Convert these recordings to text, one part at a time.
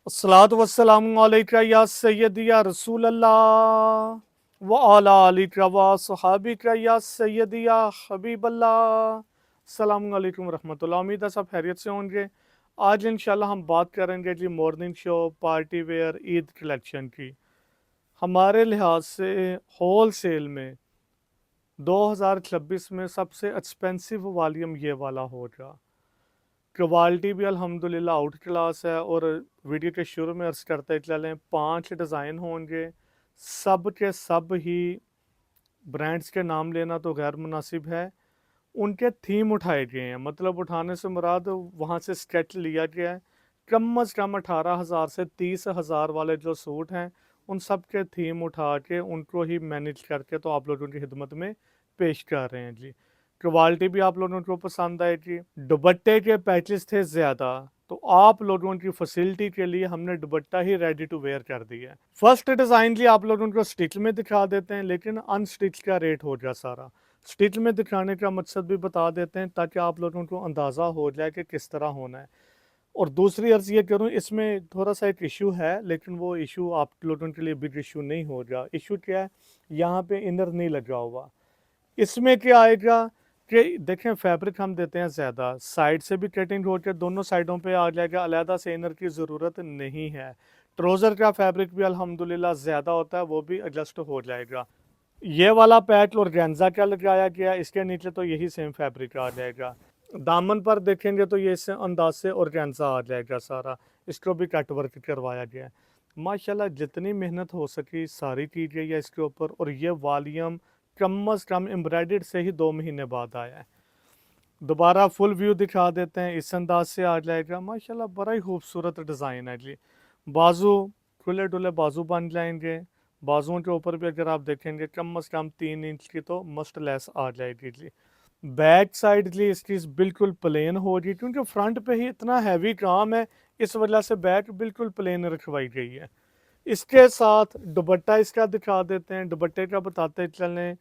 अस्सलातु वस्सलामु अलैका या सय्यदी या रसूल अल्लाह व अला आलिका व सहाबिका या सय्यदी या हबीब अल्लाह। अस्सलामु अलैकुम रहमतुल्लाह। उम्मीद है सब खैरियत से होंगे। आज इंशाल्लाह हम बात करेंगे जी morning show party wear Eid collection की। हमारे लिहाज से होल सेल में 2026 में सबसे एक्सपेंसिव वॉल्यूम ये वाला होगा। क्वालिटी भी अल्हम्दुलिल्लाह आउट क्लास है। और वीडियो के शुरू में अर्ज करते चलें 5 डिज़ाइन होंगे, सब के सब ही ब्रांड्स के नाम लेना तो गैर मुनासिब है। उनके थीम उठाए गए हैं, मतलब उठाने से मुराद वहाँ से स्केच लिया गया है। कम अज़ कम 18,000 से 30,000 वाले जो सूट हैं उन सब के थीम उठा के उनको ही मैनेज करके तो आप लोगों की खिदमत में पेश कर रहे हैं जी। क्वालिटी भी आप लोगों को पसंद आएगी। दुपट्टे के पैचेस थे ज़्यादा, तो आप लोगों की फैसिलिटी के लिए हमने दुपट्टा ही रेडी टू वेयर कर दिया है। फर्स्ट डिज़ाइन जी आप लोगों को स्टिच में दिखा देते हैं, लेकिन अनस्टिच का रेट हो गया सारा। स्टिच में दिखाने का मकसद भी बता देते हैं ताकि आप लोगों को अंदाज़ा हो जाए कि किस तरह होना है। और दूसरी अर्ज़ ये करूँ, इसमें थोड़ा सा एक इशू है, लेकिन वो इशू आप लोगों के लिए बिग इशू नहीं हो रहा। इशू क्या है, यहाँ पे इनर नहीं लगा हुआ। इसमें क्या आएगा कि देखें फैब्रिक हम देते हैं ज़्यादा, साइड से भी कटिंग होकर दोनों साइडों पे आ जाएगा, अलहदा से इनर की ज़रूरत नहीं है। ट्राउज़र का फैब्रिक भी अल्हम्दुलिल्लाह ज़्यादा होता है, वो भी एडजस्ट हो जाएगा। ये वाला पैच और गेंजा क्या लगाया गया, इसके नीचे तो यही सेम फैब्रिक आ जाएगा। दामन पर देखेंगे तो ये इस अंदाज से और गेंजा आ जाएगा सारा। इसको भी कट वर्क करवाया गया है। माशाल्लाह जितनी मेहनत हो सकी सारी की गई है इसके ऊपर। और ये वॉल्यूम कम अज़ कम एम्ब्रॉयडर्ड से ही 2 महीने बाद आया है। दोबारा फुल व्यू दिखा देते हैं, इस अंदाज से आ जाएगा। माशाल्लाह बड़ा ही खूबसूरत डिज़ाइन है जी। बाजू खुले डुले बाजू बन जाएंगे। बाजुओं के ऊपर भी अगर आप देखेंगे कम अज़ कम 3 इंच की तो मस्ट लेस आ जाएगी जी। बैक साइड जी इसकी बिल्कुल प्लेन होगी, क्योंकि फ्रंट पे ही इतना हैवी काम है, इस वजह से बैक बिल्कुल प्लेन रखवाई गई है। इसके साथ दुपट्टा इसका दिखा देते हैं। दुपट्टे का बताते चलें,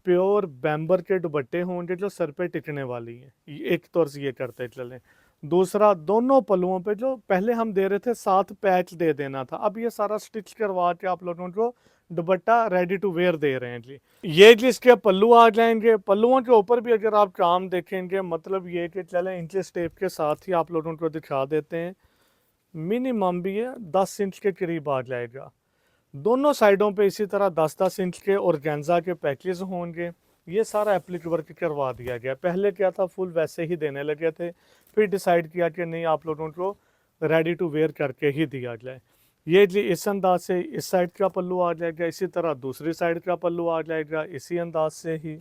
प्योर बैम्बर के दुपट्टे होंगे जो सर पे टिकने वाली हैं। एक तौर से ये करते चलें। दूसरा, दोनों पल्लुओं पे जो पहले हम दे रहे थे 7 पैच दे देना था, अब ये सारा स्टिच करवा के आप लोगों को दुपट्टा रेडी टू वेयर दे रहे हैं जी। ये जी इसके पल्लू आ जाएंगे। पल्लुओं के ऊपर भी अगर आप काम देखेंगे, मतलब ये कि चलें इंची स्टेप के साथ ही आप लोगों को दिखा देते हैं। मिनिमम भी ये 10 इंच के करीब आ जाएगा। दोनों साइडों पे इसी तरह 10-10 इंच के और गेंजा के पैकेज होंगे। ये सारा एप्लिक वर्क करवा दिया गया। पहले क्या था, फुल वैसे ही देने लगे थे, फिर डिसाइड किया कि नहीं, आप लोगों को रेडी टू वेयर करके ही दिया जाए। ये जी इस अंदाज से इस साइड का पल्लू आ जाएगा, इसी तरह दूसरी साइड का पल्लू आ जाएगा, इसी अंदाज से ही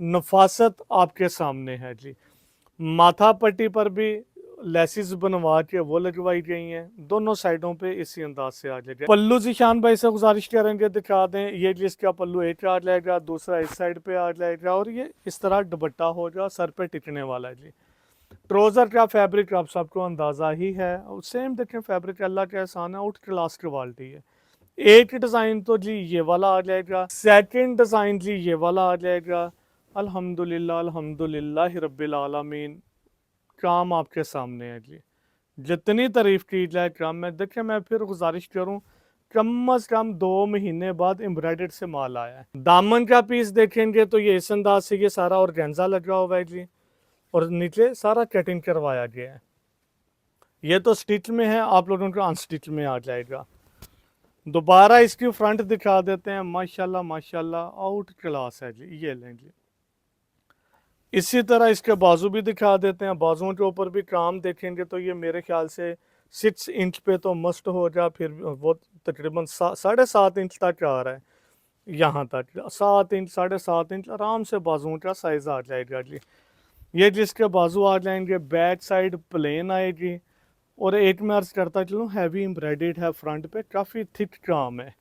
नफासत आपके सामने है जी। माथा पट्टी पर भी लेसिस बनवा के वो लगवाई गई हैं, दोनों साइडों पे इसी अंदाज से आ जाएगा। पल्लू जिशान भाई से गुजारिश करेंगे दिखा दें। ये जिसका पल्लू एक आ जाएगा, दूसरा इस साइड पे आ जाएगा, और ये इस तरह दुपट्टा होगा, सर पे टिकने वाला है जी। ट्राउजर का फैब्रिक आप सबको अंदाज़ा ही है। सेम देखें फैब्रिक, अल्लाह का एहसान है, आउट क्लास क्वालिटी है। एक डिज़ाइन तो जी ये वाला आ जाएगा, सेकंड डिज़ाइन जी ये वाला आ जाएगा। अल्हम्दुलिल्लाह अल्हम्दुलिल्लाह रब्बिल आलमीन, काम आपके सामने है जी। जितनी तारीफ की जाए कम है। देखिए मैं फिर गुजारिश करूं, कम अज़ कम 2 महीने बाद एम्ब्रॉयडर्ड से माल आया है। दामन का पीस देखेंगे तो ये इस अंदाज से ये सारा और गेंजा लगा हुआ है जी, और नीचे सारा कटिंग करवाया गया है। ये तो स्टिच में है, आप लोगों को अनस्टिच में आ जाएगा। दोबारा इसकी फ्रंट दिखा देते हैं। माशाल्लाह माशाल्लाह आउट क्लास है जी। ये लें जी। इसी तरह इसके बाजू भी दिखा देते हैं। बाजुओं के ऊपर भी काम देखेंगे तो ये मेरे ख्याल से 6 इंच पे तो मस्ट हो जा, फिर वो तकरीबन 7.5 इंच तक आ रहा है। यहाँ तक 7 इंच 7.5 इंच आराम से बाजुओं का साइज आ जाएगा जी। ये जिसके बाजू आ जाएंगे, बैक साइड प्लेन आएगी। और एक मैं अर्ज करता चलूँ, हैवी एम्ब्रॉयडर्ड है फ्रंट पे, काफ़ी थिक काम है।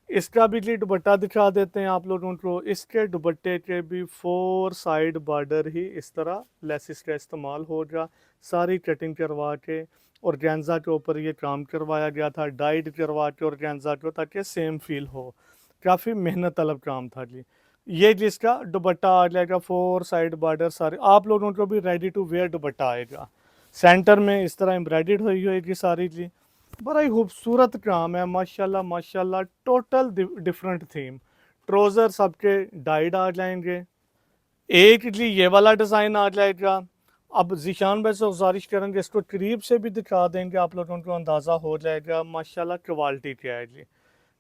इसका भी जी दुपट्टा दिखा देते हैं आप लोगों को। इसके दुपट्टे के भी 4 साइड बॉर्डर ही इस तरह लेसिस का इस्तेमाल होगा, सारी कटिंग करवा के। और गेंजा के ऊपर ये काम करवाया गया था, डाइड करवा के और गेंजा को, ताकि सेम फील हो। काफ़ी मेहनत तलब काम था जी। ये जिसका दुपट्टा आ जाएगा, 4 साइड बॉर्डर सारे आप लोगों को भी रेडी टू वेयर दुपट्टा आएगा। सेंटर में इस तरह एम्ब्रॉयडर्ड हुई होगी सारी जी। बड़ा ही खूबसूरत काम है माशाल्लाह माशाल्लाह। Total different theme. ट्रोज़र सबके डाइड आ जाएंगे। एक जी ये वाला डिज़ाइन आ जाएगा। अब ज़ीशान भाई से गुजारिश करेंगे इसको करीब से भी दिखा देंगे, आप लोगों को अंदाज़ा हो जाएगा माशाल्लाह क्वालिटी क्या है जी।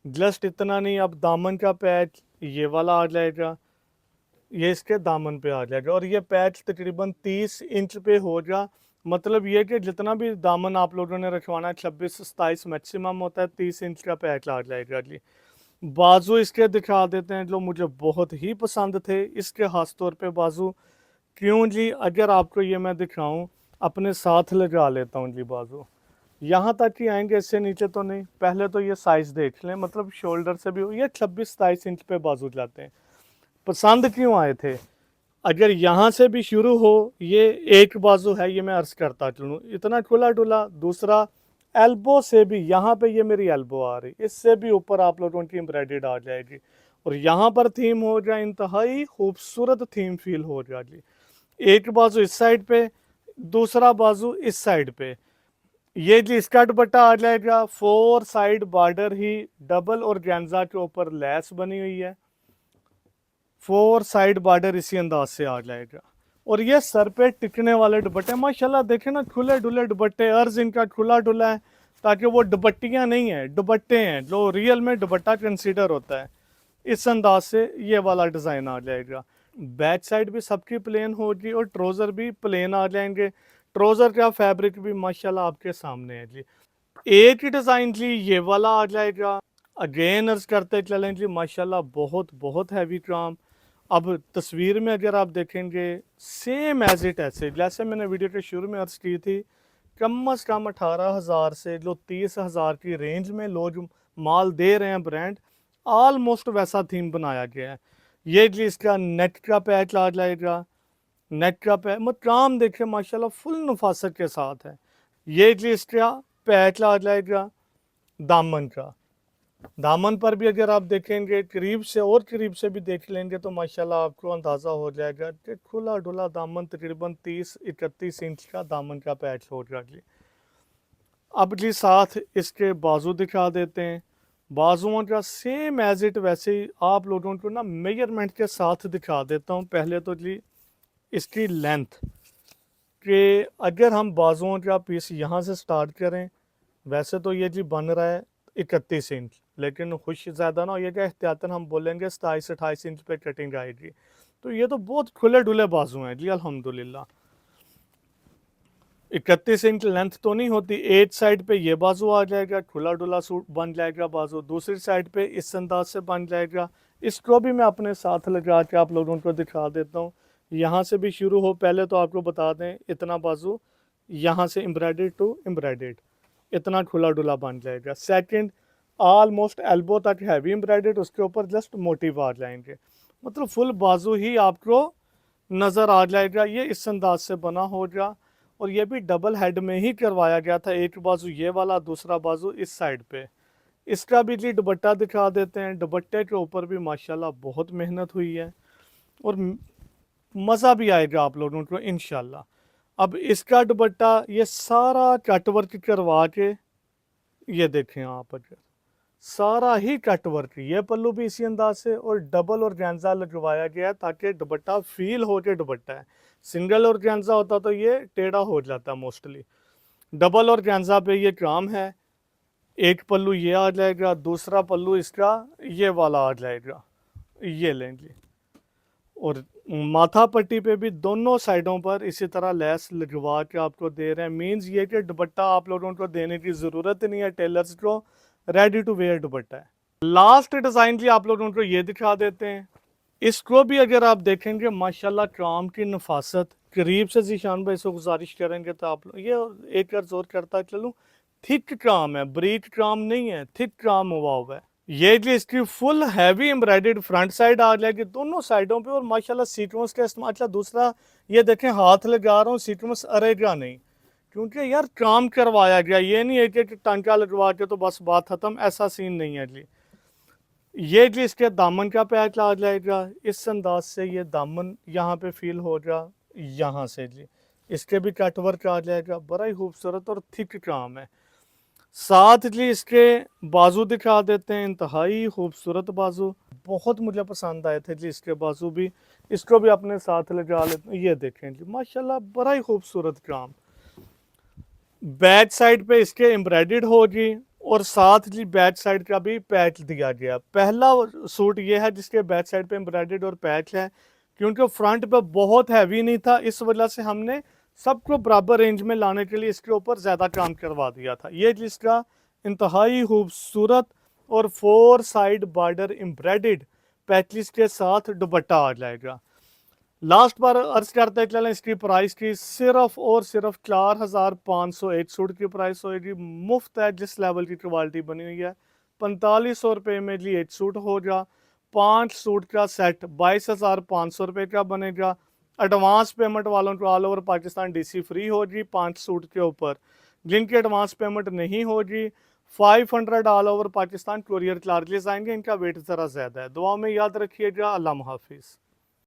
जस्ट इतना नहीं, अब दामन का पैच ये वाला आ जाएगा, ये इसके दामन पे आ जाएगा और ये पैच तकरीबन 30 इंच पे होगा। मतलब ये कि जितना भी दामन आप लोगों ने रखवाना है 26-27 मैक्सिमम होता है, 30 इंच का पैच आ जाएगा जी। बाजू इसके दिखा देते हैं जो मुझे बहुत ही पसंद थे इसके खास तौर पे बाजू। क्यों जी, अगर आपको ये मैं दिखाऊं अपने साथ लगा लेता हूँ जी बाजू, यहाँ तक ही आएंगे, इससे नीचे तो नहीं। पहले तो ये साइज़ देख लें, मतलब शोल्डर से भी ये 26-27 इंच पे बाजू जाते हैं। पसंद क्यों आए थे? अगर यहाँ से भी शुरू हो, ये एक बाजू है, ये मैं अर्ज करता चलूँ इतना खुला डुला। दूसरा एल्बो से भी, यहाँ पे ये मेरी एल्बो आ रही, इससे भी ऊपर आप लोगों की एम्ब्रॉयडर्ड आ जाएगी और यहाँ पर थीम हो जाए इंतहाई खूबसूरत थीम फील हो जाएगी। एक बाजू इस साइड पे, दूसरा बाजू इस साइड पे। ये जी इसका दुपट्टा आ जाएगा। 4 साइड बॉर्डर ही डबल और गेंजा के ऊपर लैस बनी हुई है। 4 साइड बॉर्डर इसी अंदाज से आ जाएगा और ये सर पे टिकने वाले दुपट्टे माशाल्लाह देखे ना, खुले डुले दुपट्टे। अर्ज इनका खुला डुला है ताकि वो दुपट्टियाँ नहीं है, दुपट्टे हैं जो रियल में दुपट्टा कंसीडर होता है। इस अंदाज से ये वाला डिज़ाइन आ जाएगा। बैक साइड भी सबकी प्लेन होगी और ट्रोज़र भी प्लेन आ जाएंगे। ट्रोज़र का फैब्रिक भी माशाल्लाह आपके सामने है जी। एक ही डिज़ाइन जी ये वाला आ जाएगा। अगेन अर्ज करते चलें जी माशाल्लाह बहुत बहुत हैवी काम। अब तस्वीर में अगर आप देखेंगे सेम एज इट ऐसे जैसे मैंने वीडियो के शुरू में अर्ज की थी, कम अज़ कम 18,000 से जो 30,000 की रेंज में लोग माल दे रहे हैं ब्रांड, ऑलमोस्ट वैसा थीम बनाया गया है। ये जी इसका नेट का पैच आ जाएगा। नेट का पैच मत काम देखे माशाल्लाह फुल नफासत के साथ है। ये जी इसका पैच आ जाएगा दामन का। दामन पर भी अगर आप देखेंगे करीब से और करीब से भी देख लेंगे तो माशाल्लाह आपको अंदाज़ा हो जाएगा कि खुला डुला दामन, तकरीबन 30-31 इंच का दामन का पैच हो जाएगी। अब जी साथ इसके बाजू दिखा देते हैं। बाजुओं का सेम एज इट वैसे ही आप लोगों को ना मेजरमेंट के साथ दिखा देता हूँ। पहले तो जी इसकी लेंथ के, अगर हम बाजुओं का पीस यहाँ से स्टार्ट करें, वैसे तो ये जी बन रहा है 31 इंच, लेकिन खुश ज़्यादा ना हो ये कि एहतियातन हम बोलेंगे 27-28 इंच पे कटिंग आएगी। तो ये तो बहुत खुले डुले बाजू हैं जी अल्हम्दुलिल्लाह। 31 इंच लेंथ तो नहीं होती। एक साइड पे ये बाजू आ जाएगा, खुला डुला सूट बन जाएगा बाजू। दूसरी साइड पे इस अंदाज से बन जाएगा। इसको भी मैं अपने साथ लगा के आप लोगों को दिखा देता हूँ। यहाँ से भी शुरू हो, पहले तो आपको बता दें इतना बाजू यहाँ से एम्ब्रॉयडर्ड टू एम्ब्रॉयडर्ड इतना खुला डुला बन जाएगा। सेकंड ऑलमोस्ट एल्बो तक हैवी एम्ब्रॉयडर्ड, उसके ऊपर जस्ट मोटिव आ जाएंगे। मतलब फुल बाजू ही आपको नज़र आ जाएगा। ये इस अंदाज से बना होगा और ये भी डबल हेड में ही करवाया गया था। एक बाजू ये वाला, दूसरा बाजू इस साइड पे। इसका भी जी दुपट्टा दिखा देते हैं। दुपट्टे के ऊपर भी माशाल्लाह बहुत मेहनत हुई है और मज़ा भी आएगा आप लोगों को इंशाल्लाह। अब इसका दुपट्टा ये सारा कटवर्क करवा के, ये देखें आप अगर सारा ही कटवर्क, ये पल्लू भी इसी अंदाज से और डबल और गेंजा लगवाया गया ताकि दुपट्टा फील हो के दुपट्टा है। सिंगल और गेंजा होता तो ये टेढ़ा हो जाता मोस्टली। डबल और गेंजा पे ये काम है। एक पल्लू ये आ जाएगा, दूसरा पल्लू इसका ये वाला आ जाएगा, ये लेंगे। और माथा पट्टी पे भी दोनों साइडों पर इसी तरह लेस लगवा के आपको दे रहे हैं। मीन्स ये कि दुपट्टा आप लोगों को देने की ज़रूरत नहीं है, टेलर्स को रेडी टू वेयर दुपट्टा है। लास्ट डिज़ाइन जी आप लोगों को ये दिखा देते हैं। इसको भी अगर आप देखेंगे माशाल्लाह काम की नफासत करीब से ज़ीशान भाई से गुजारिश करेंगे तो आप लोग ये एक जोर करता चलूँ, थिक काम है, ब्रीक काम नहीं है, थिक काम हुआ है। ये जी इसकी full heavy embroidered front side आ जाएगी दोनों साइडों पे और माशाल्लाह सीक्वेंस का इस्तेमाल। अच्छा दूसरा ये देखें हाथ लगा रहा हूँ, सीक्वेंस अरेगा नहीं क्योंकि यार काम करवाया गया। ये नहीं है कि टांका लगवा के तो बस बात ख़त्म, ऐसा सीन नहीं है जी। ये जी इसके दामन का पैच आ जाएगा इस अंदाज से। ये दामन यहाँ पे फील होगा यहाँ से जी। इसके भी कट वर्क आ जाएगा, बड़ा ही खूबसूरत और थिक काम है। साथ जी इसके बाजू दिखा देते हैं, इंतहाई खूबसूरत बाजू, बहुत मुझे पसंद आए थे जी इसके बाजू भी। इसको भी अपने साथ ले जा लेते हैं, ये देखें जी माशाल्लाह बड़ा ही खूबसूरत काम। बैक साइड पे इसके एम्ब्रॉयडर्ड होगी और साथ जी बैक साइड का भी पैच दिया गया। पहला सूट ये है जिसके बैक साइड पे एम्ब्रॉयडर्ड और पैच है, क्योंकि फ्रंट पे बहुत हैवी नहीं था, इस वजह से हमने सबको बराबर रेंज में लाने के लिए इसके ऊपर ज़्यादा काम करवा दिया था। ये जिसका इंतहाई खूबसूरत और 4 साइड बॉर्डर एम्ब्रॉयडर्ड पैचेस के साथ दुपट्टा आ जाएगा। लास्ट बार अर्ज करते चलें इसकी प्राइस की सिर्फ और सिर्फ 4,500 एक सूट की प्राइस होगी, मुफ्त है जिस लेवल की क्वालिटी बनी हुई है। 4500 रुपये में जी एक सूट होगा, 5 सूट का सेट 22,500 रुपये का बनेगा। एडवांस पेमेंट वालों को all over Pakistan DC free होगी 5 सूट के ऊपर। जिनकी एडवांस पेमेंट नहीं होगी 500 all over Pakistan courier charges आएंगे, इनका वेट ज़रा ज़्यादा है। दुआ में याद रखिएगा। अल्लाह हाफिज़।